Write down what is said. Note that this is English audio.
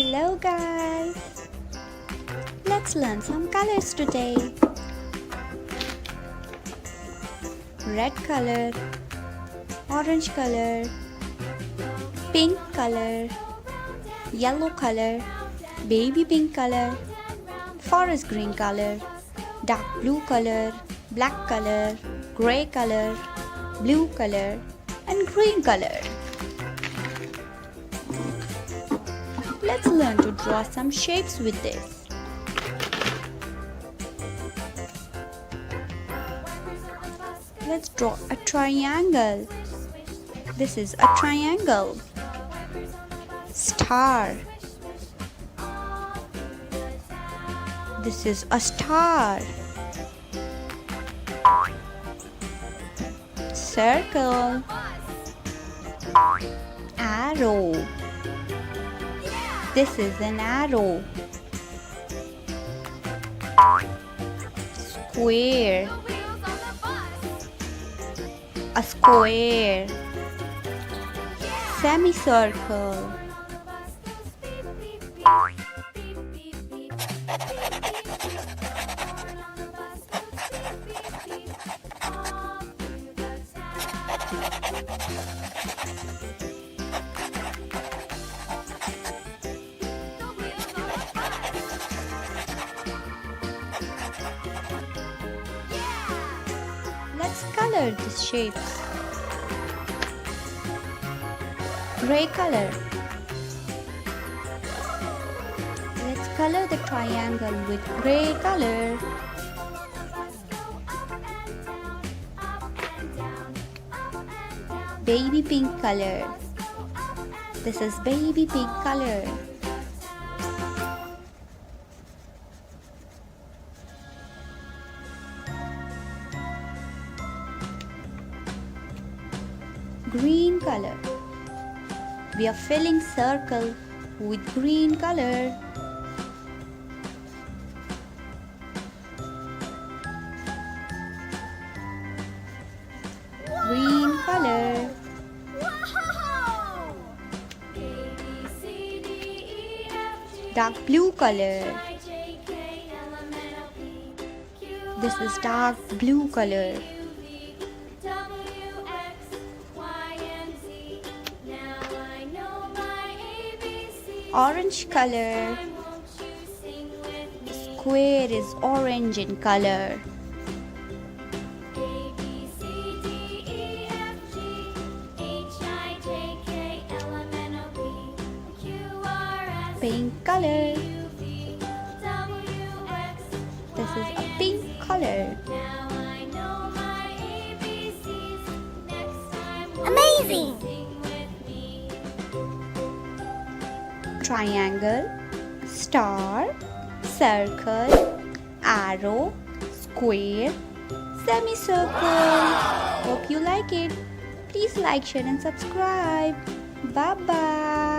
Hello guys! Let's learn some colors today. Red color, orange color, pink color, yellow color, baby pink color, forest green color, dark blue color, black color, gray color, blue color, and green color. Let's learn to draw some shapes with this. Let's draw a triangle. This is a triangle. Star. This is a star. Circle. Arrow. This is an arrow. Square. A square. Semicircle. Let's color these shapes. Gray color. Let's color the triangle with gray color. Baby pink color. This is baby pink color. Green color. We are filling circle with green color. Green color. Dark blue color. This is dark blue color. Orange color. Square is orange in color. Pink color. This is a pink color. Amazing! Triangle, star, circle, arrow, square, semicircle. Hope you like it. Please like, share and subscribe. Bye bye.